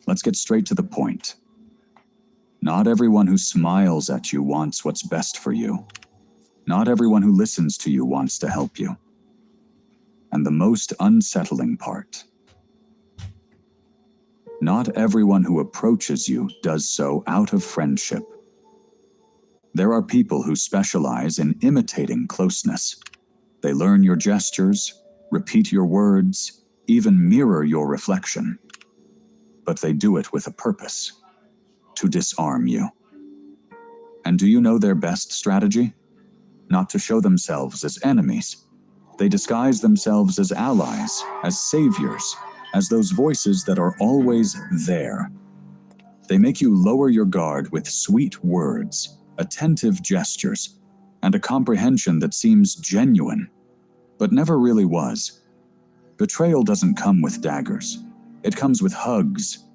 Let's get straight to the point. Not everyone who smiles at you wants what's best for you. Not everyone who listens to you wants to help you. And the most unsettling part, not everyone who approaches you does so out of friendship. There are people who specialize in imitating closeness. They learn your gestures, repeat your words, even mirror your reflection. But they do it with a purpose: to disarm you. And do you know their best strategy? Not to show themselves as enemies. They disguise themselves as allies, as saviors, as those voices that are always there. They make you lower your guard with sweet words, attentive gestures, and a comprehension that seems genuine, but never really was. Betrayal doesn't come with daggers. It comes with hugs,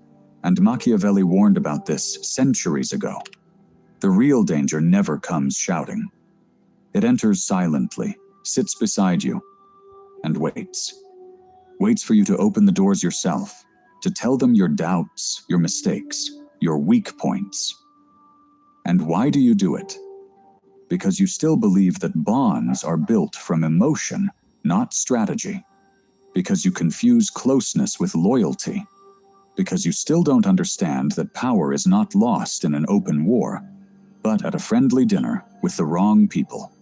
and Machiavelli warned about this centuries ago. The real danger never comes shouting. It enters silently, sits beside you, and waits. Waits for you to open the doors yourself, to tell them your doubts, your mistakes, your weak points. And why do you do it? Because you still believe that bonds are built from emotion, not strategy. Because you confuse closeness with loyalty. Because you still don't understand that power is not lost in an open war, but at a friendly dinner with the wrong people.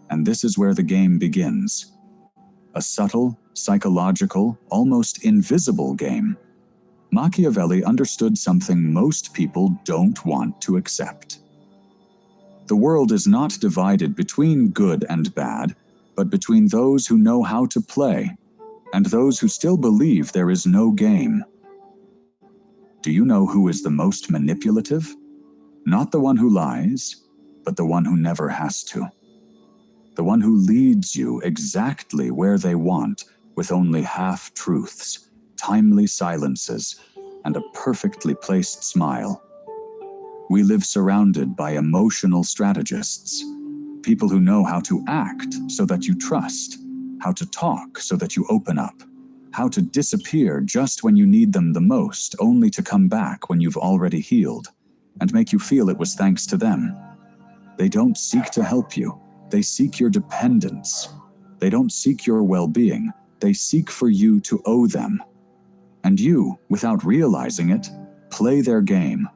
And this is where the game begins. A subtle, psychological, almost invisible game. Machiavelli understood something most people don't want to accept. The world is not divided between good and bad, but between those who know how to play and those who still believe there is no game. Do you know who is the most manipulative? Not the one who lies, but the one who never has to. The one who leads you exactly where they want, with only half-truths, timely silences, and a perfectly placed smile. We live surrounded by emotional strategists, people who know how to act so that you trust, how to talk so that you open up, how to disappear just when you need them the most, only to come back when you've already healed, and make you feel it was thanks to them. They don't seek to help you. They seek your dependence. They don't seek your well-being. They seek for you to owe them. And you, without realizing it, play their game.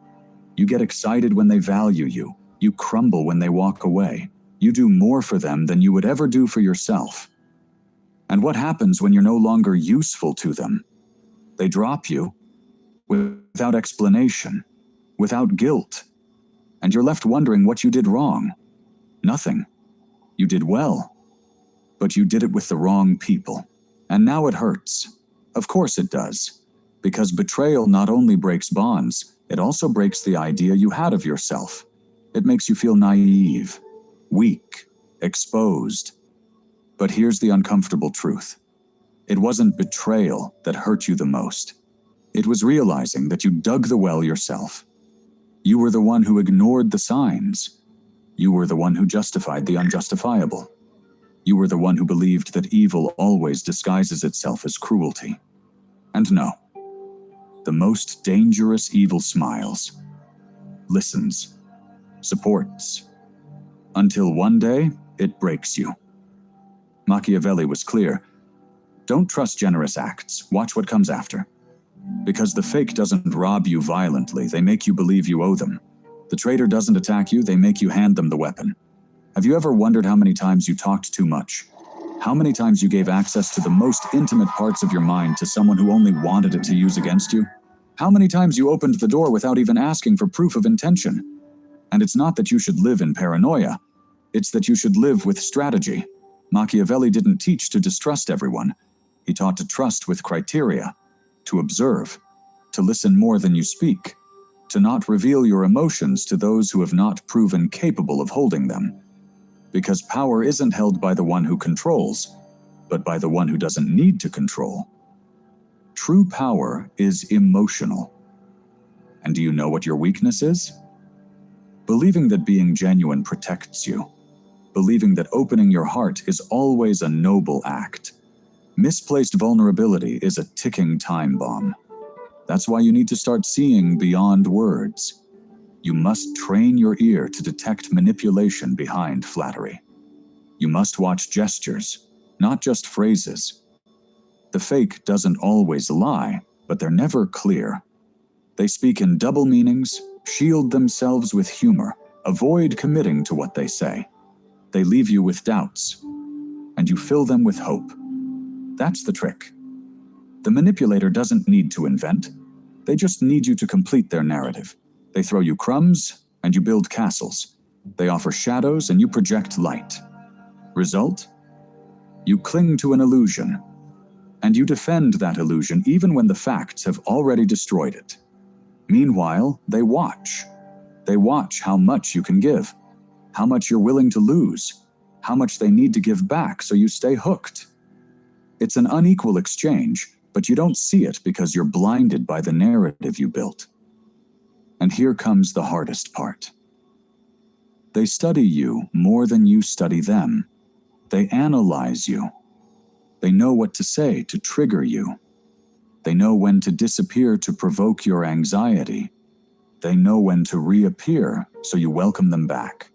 You get excited when they value you. You crumble when they walk away. You do more for them than you would ever do for yourself. And what happens when you're no longer useful to them? They drop you without explanation, without guilt. And you're left wondering what you did wrong. Nothing. You did well, but you did it with the wrong people. And now it hurts. Of course it does. Because betrayal not only breaks bonds, it also breaks the idea you had of yourself. It makes you feel naive, weak, exposed. But here's the uncomfortable truth. It wasn't betrayal that hurt you the most. It was realizing that you dug the well yourself. You were the one who ignored the signs. You were the one who justified the unjustifiable. You were the one who believed that evil always disguises itself as cruelty. And no, the most dangerous evil smiles, listens, supports, until one day it breaks you. Machiavelli was clear. Don't trust generous acts. Watch what comes after. Because the fake doesn't rob you violently, they make you believe you owe them. The traitor doesn't attack you, they make you hand them the weapon. Have you ever wondered how many times you talked too much? How many times you gave access to the most intimate parts of your mind to someone who only wanted it to use against you? How many times you opened the door without even asking for proof of intention? And it's not that you should live in paranoia. It's that you should live with strategy. Machiavelli didn't teach to distrust everyone. He taught to trust with criteria, to observe, to listen more than you speak, to not reveal your emotions to those who have not proven capable of holding them. Because power isn't held by the one who controls, but by the one who doesn't need to control. True power is emotional. And do you know what your weakness is? Believing that being genuine protects you. Believing that opening your heart is always a noble act. Misplaced vulnerability is a ticking time bomb. That's why you need to start seeing beyond words. You must train your ear to detect manipulation behind flattery. You must watch gestures, not just phrases. The fake doesn't always lie, but they're never clear. They speak in double meanings, shield themselves with humor, avoid committing to what they say. They leave you with doubts, and you fill them with hope. That's the trick. The manipulator doesn't need to invent. They just need you to complete their narrative. They throw you crumbs, and you build castles. They offer shadows, and you project light. Result? You cling to an illusion, and you defend that illusion even when the facts have already destroyed it. Meanwhile, they watch. They watch how much you can give, how much you're willing to lose, how much they need to give back so you stay hooked. It's an unequal exchange, but you don't see it because you're blinded by the narrative you built. And here comes the hardest part. They study you more than you study them. They analyze you. They know what to say to trigger you. They know when to disappear to provoke your anxiety. They know when to reappear so you welcome them back.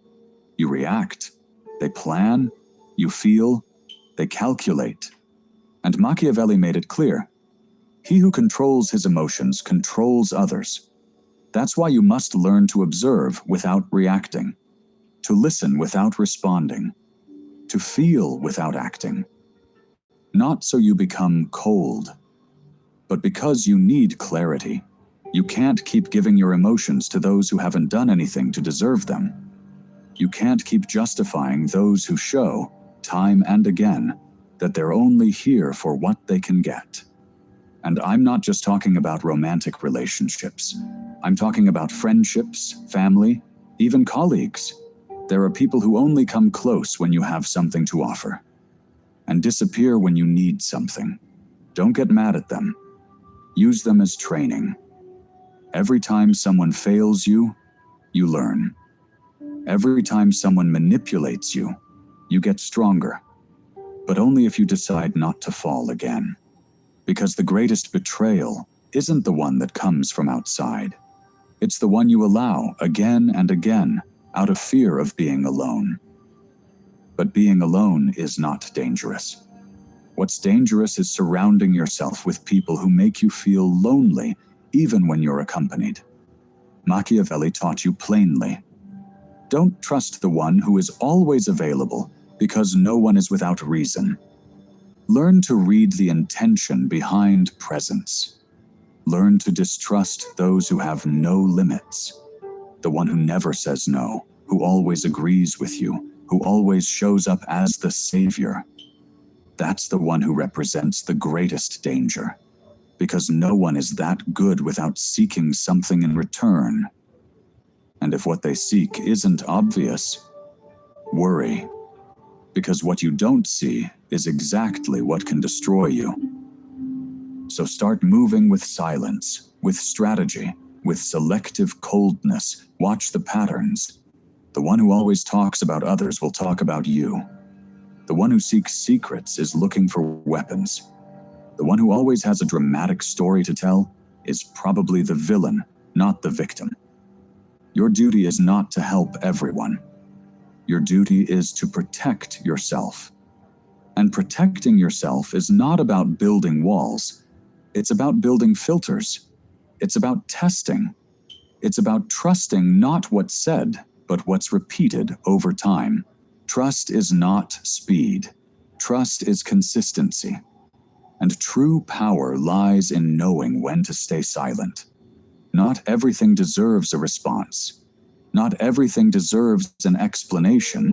You react. They plan. You feel. They calculate. And Machiavelli made it clear. He who controls his emotions controls others. That's why you must learn to observe without reacting, to listen without responding, to feel without acting. Not so you become cold, but because you need clarity. You can't keep giving your emotions to those who haven't done anything to deserve them. You can't keep justifying those who show, time and again, that they're only here for what they can get. And I'm not just talking about romantic relationships. I'm talking about friendships, family, even colleagues. There are people who only come close when you have something to offer, and disappear when you need something. Don't get mad at them. Use them as training. Every time someone fails you, you learn. Every time someone manipulates you, you get stronger. But only if you decide not to fall again. Because the greatest betrayal isn't the one that comes from outside. It's the one you allow again and again out of fear of being alone. But being alone is not dangerous. What's dangerous is surrounding yourself with people who make you feel lonely even when you're accompanied. Machiavelli taught you plainly. Don't trust the one who is always available because no one is without reason. Learn to read the intention behind presence. Learn to distrust those who have no limits. The one who never says no, who always agrees with you, who always shows up as the savior. That's the one who represents the greatest danger, because no one is that good without seeking something in return. And if what they seek isn't obvious, worry, because what you don't see is exactly what can destroy you. So start moving with silence, with strategy, with selective coldness. Watch the patterns. The one who always talks about others will talk about you. The one who seeks secrets is looking for weapons. The one who always has a dramatic story to tell is probably the villain, not the victim. Your duty is not to help everyone. Your duty is to protect yourself. And protecting yourself is not about building walls. It's about building filters. It's about testing. It's about trusting not what's said, but what's repeated over time. Trust is not speed. Trust is consistency. And true power lies in knowing when to stay silent. Not everything deserves a response. Not everything deserves an explanation.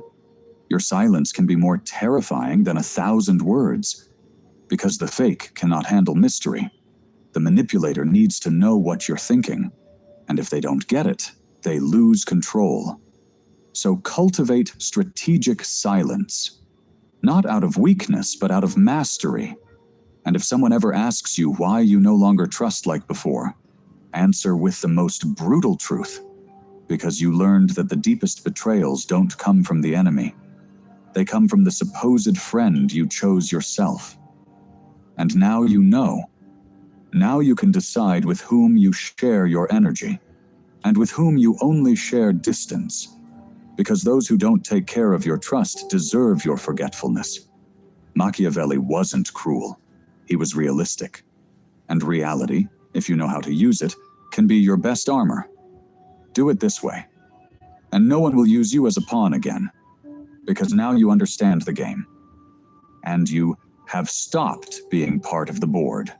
Your silence can be more terrifying than 1,000 words, because the fake cannot handle mystery. The manipulator needs to know what you're thinking, and if they don't get it, they lose control. So cultivate strategic silence, not out of weakness, but out of mastery. And if someone ever asks you why you no longer trust like before, answer with the most brutal truth, because you learned that the deepest betrayals don't come from the enemy. They come from the supposed friend you chose yourself. And now you know. Now you can decide with whom you share your energy, and with whom you only share distance, because those who don't take care of your trust deserve your forgetfulness. Machiavelli wasn't cruel. He was realistic. And reality, if you know how to use it, can be your best armor. Do it this way, and no one will use you as a pawn again, because now you understand the game, and you have stopped being part of the board.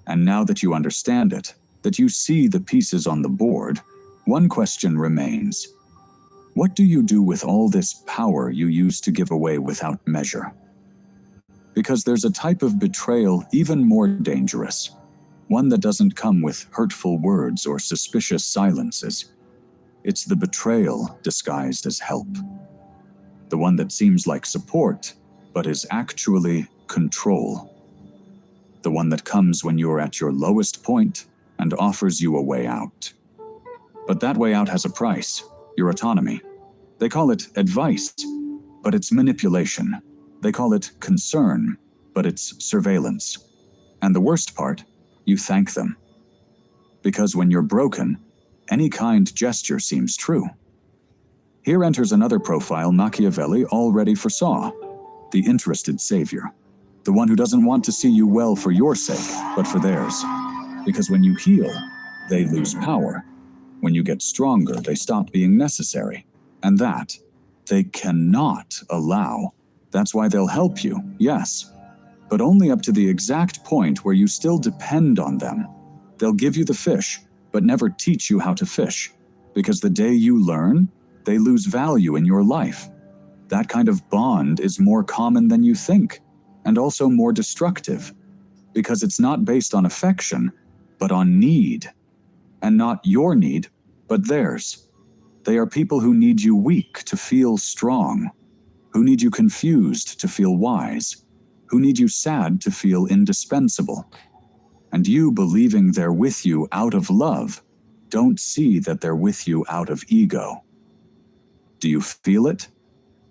And now that you understand it, that you see the pieces on the board, one question remains. What do you do with all this power you used to give away without measure? Because there's a type of betrayal even more dangerous, one that doesn't come with hurtful words or suspicious silences. It's the betrayal disguised as help. The one that seems like support, but is actually control. The one that comes when you're at your lowest point and offers you a way out. But that way out has a price, your autonomy. They call it advice, but it's manipulation. They call it concern, but it's surveillance. And the worst part, you thank them. Because when you're broken, any kind gesture seems true. Here enters another profile Machiavelli already foresaw, the interested savior. The one who doesn't want to see you well for your sake, but for theirs. Because when you heal, they lose power. When you get stronger, they stop being necessary. And that, they cannot allow. That's why they'll help you, yes, but only up to the exact point where you still depend on them. They'll give you the fish, but never teach you how to fish. Because the day you learn, they lose value in your life. That kind of bond is more common than you think. And also more destructive, because it's not based on affection, but on need. And not your need, but theirs. They are people who need you weak to feel strong, who need you confused to feel wise, who need you sad to feel indispensable. And you, believing they're with you out of love, don't see that they're with you out of ego. Do you feel it?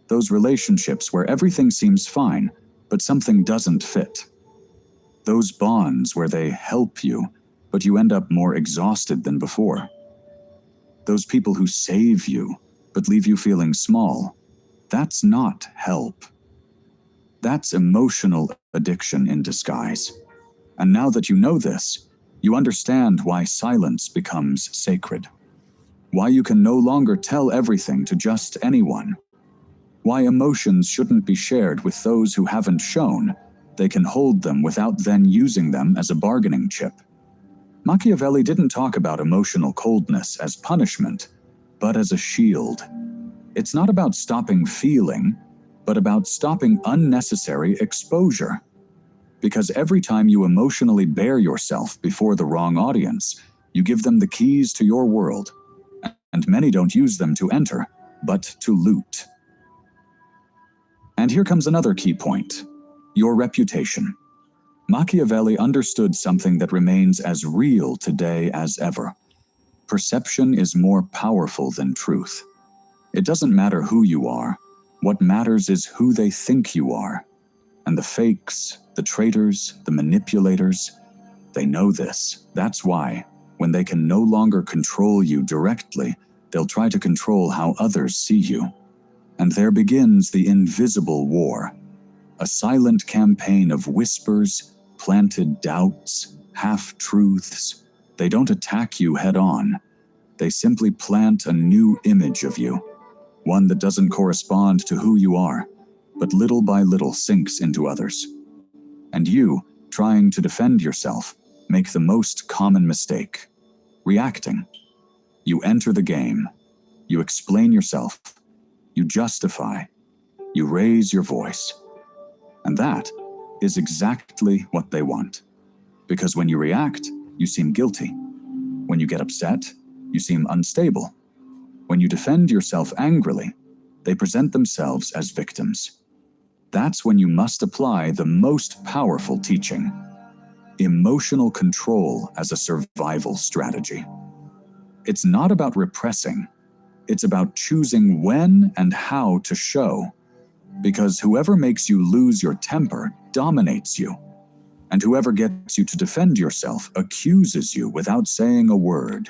Those relationships where everything seems fine, but something doesn't fit. Those bonds where they help you, but you end up more exhausted than before. Those people who save you, but leave you feeling small. That's not help. That's emotional addiction in disguise. And now that you know this, you understand why silence becomes sacred. Why you can no longer tell everything to just anyone. Why emotions shouldn't be shared with those who haven't shown they can hold them without then using them as a bargaining chip. Machiavelli didn't talk about emotional coldness as punishment, but as a shield. It's not about stopping feeling, but about stopping unnecessary exposure. Because every time you emotionally bare yourself before the wrong audience, you give them the keys to your world, and many don't use them to enter, but to loot. And here comes another key point, your reputation. Machiavelli understood something that remains as real today as ever. Perception is more powerful than truth. It doesn't matter who you are. What matters is who they think you are. And the fakes, the traitors, the manipulators, they know this. That's why, when they can no longer control you directly, they'll try to control how others see you. And there begins the invisible war, a silent campaign of whispers, planted doubts, half-truths. They don't attack you head-on. They simply plant a new image of you, one that doesn't correspond to who you are, but little by little sinks into others. And you, trying to defend yourself, make the most common mistake, reacting. You enter the game. You explain yourself. You justify. You raise your voice. And that is exactly what they want. Because when you react, you seem guilty. When you get upset, you seem unstable. When you defend yourself angrily, they present themselves as victims. That's when you must apply the most powerful teaching, emotional control as a survival strategy. It's not about repressing. It's about choosing when and how to show. Because whoever makes you lose your temper dominates you. And whoever gets you to defend yourself accuses you without saying a word.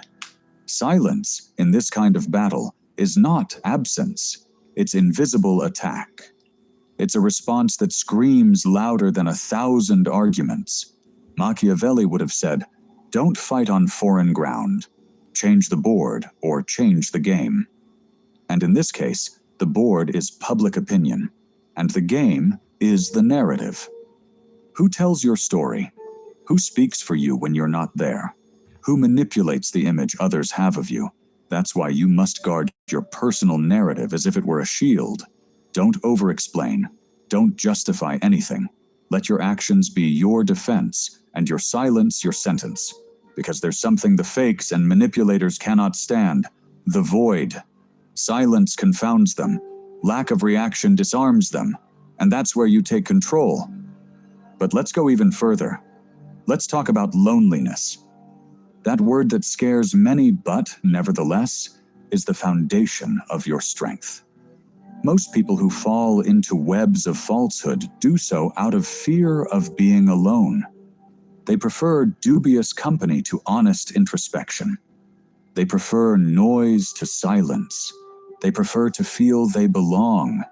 Silence in this kind of battle is not absence, it's invisible attack. It's a response that screams louder than 1,000 arguments. Machiavelli would have said, "Don't fight on foreign ground. Change the board or change the game." And in this case, the board is public opinion, and the game is the narrative. Who tells your story? Who speaks for you when you're not there? Who manipulates the image others have of you? That's why you must guard your personal narrative as if it were a shield. Don't over-explain. Don't justify anything. Let your actions be your defense, and your silence your sentence. Because there's something the fakes and manipulators cannot stand: the void. Silence confounds them. Lack of reaction disarms them. And that's where you take control. But let's go even further. Let's talk about loneliness. That word that scares many, but, nevertheless, is the foundation of your strength. Most people who fall into webs of falsehood do so out of fear of being alone. They prefer dubious company to honest introspection. They prefer noise to silence. They prefer to feel they belong,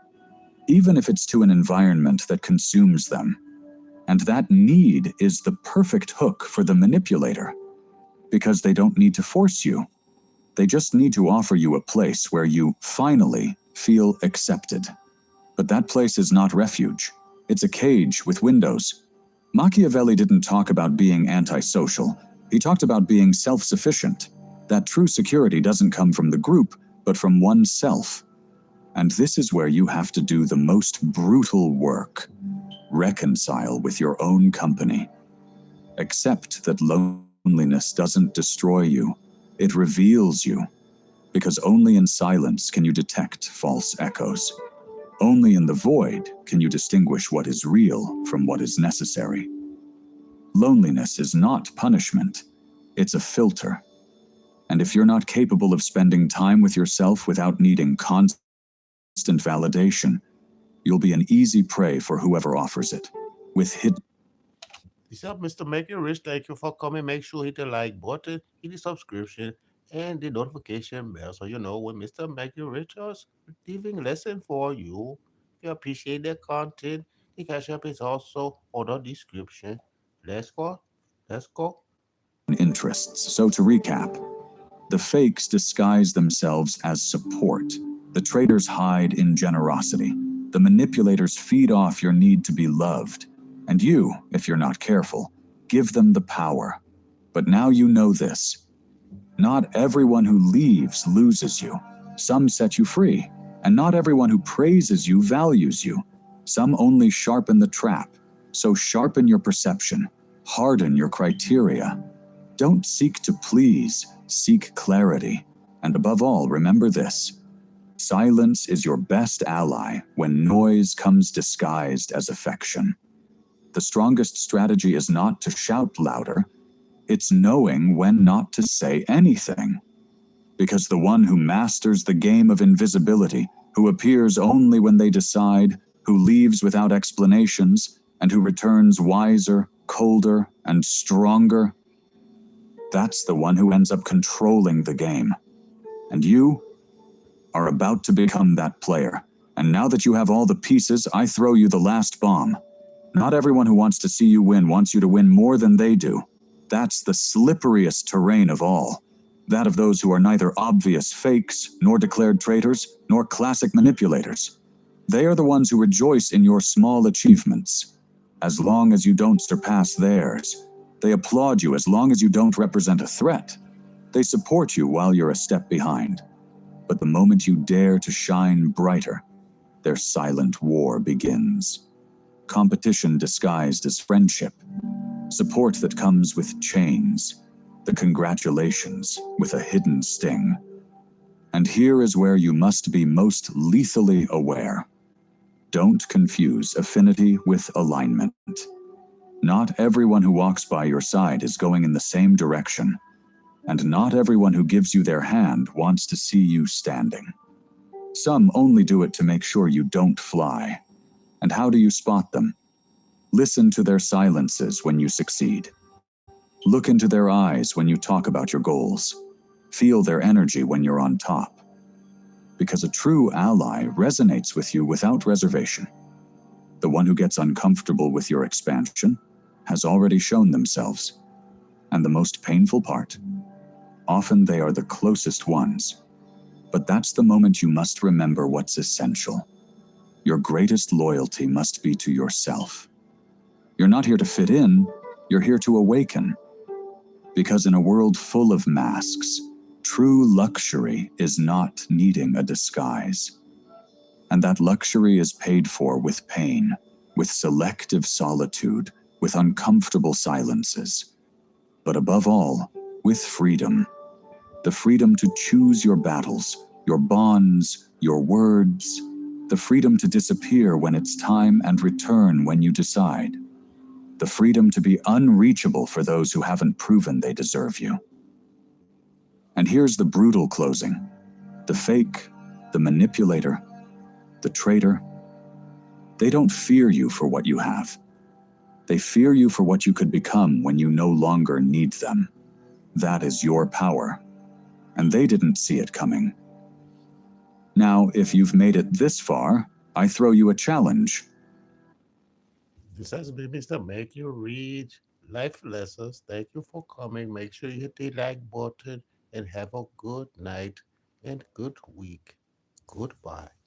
even if it's to an environment that consumes them. And that need is the perfect hook for the manipulator, because they don't need to force you. They just need to offer you a place where you finally feel accepted. But that place is not refuge. It's a cage with windows. Machiavelli didn't talk about being antisocial. He talked about being self-sufficient. That true security doesn't come from the group, but from oneself. And this is where you have to do the most brutal work. Reconcile with your own company. Accept that loneliness doesn't destroy you. It reveals you. Because only in silence can you detect false echoes. Only in the void can you distinguish what is real from what is necessary. Loneliness is not punishment. It's a filter. And if you're not capable of spending time with yourself without needing constant validation, you'll be an easy prey for whoever offers it. With hidden... This is Mr. MakeURich. Thank you for coming. Make sure hit the like button, hit the subscription, and the notification bell so you know when Mr. MakeURich is leaving lesson for you. If you appreciate the content, the cash app is also on the description. Let's go. Let's go. interests. So to recap, the fakes disguise themselves as support. The traitors hide in generosity. The manipulators feed off your need to be loved. And you, if you're not careful, give them the power. But now you know this. Not everyone who leaves loses you. Some set you free. And not everyone who praises you values you. Some only sharpen the trap. So sharpen your perception. Harden your criteria. Don't seek to please. Seek clarity. And above all, remember this. Silence is your best ally when noise comes disguised as affection. The strongest strategy is not to shout louder. It's knowing when not to say anything. Because the one who masters the game of invisibility, who appears only when they decide, who leaves without explanations, and who returns wiser, colder, and stronger, that's the one who ends up controlling the game. And you are about to become that player. And now that you have all the pieces, I throw you the last bomb. Not everyone who wants to see you win wants you to win more than they do. That's the slipperiest terrain of all. That of those who are neither obvious fakes, nor declared traitors, nor classic manipulators. They are the ones who rejoice in your small achievements. As long as you don't surpass theirs. They applaud you as long as you don't represent a threat. They support you while you're a step behind. But the moment you dare to shine brighter, their silent war begins. Competition disguised as friendship. Support that comes with chains. The congratulations with a hidden sting. And here is where you must be most lethally aware. Don't confuse affinity with alignment. Not everyone who walks by your side is going in the same direction. And not everyone who gives you their hand wants to see you standing. Some only do it to make sure you don't fly. And how do you spot them? Listen to their silences when you succeed. Look into their eyes when you talk about your goals. Feel their energy when you're on top. Because a true ally resonates with you without reservation. The one who gets uncomfortable with your expansion has already shown themselves. And the most painful part, often they are the closest ones. But that's the moment you must remember what's essential. Your greatest loyalty must be to yourself. You're not here to fit in, you're here to awaken. Because in a world full of masks, true luxury is not needing a disguise. And that luxury is paid for with pain, with selective solitude, with uncomfortable silences. But above all, with freedom. The freedom to choose your battles, your bonds, your words. The freedom to disappear when it's time and return when you decide. The freedom to be unreachable for those who haven't proven they deserve you. And here's the brutal closing. The fake, the manipulator, the traitor, they don't fear you for what you have. They fear you for what you could become when you no longer need them. That is your power. And they didn't see it coming. Now, if you've made it this far, I throw you a challenge. This has been Mr. Make You Reach Life Lessons. Thank you for coming. Make sure you hit the like button and have a good night and good week. Goodbye.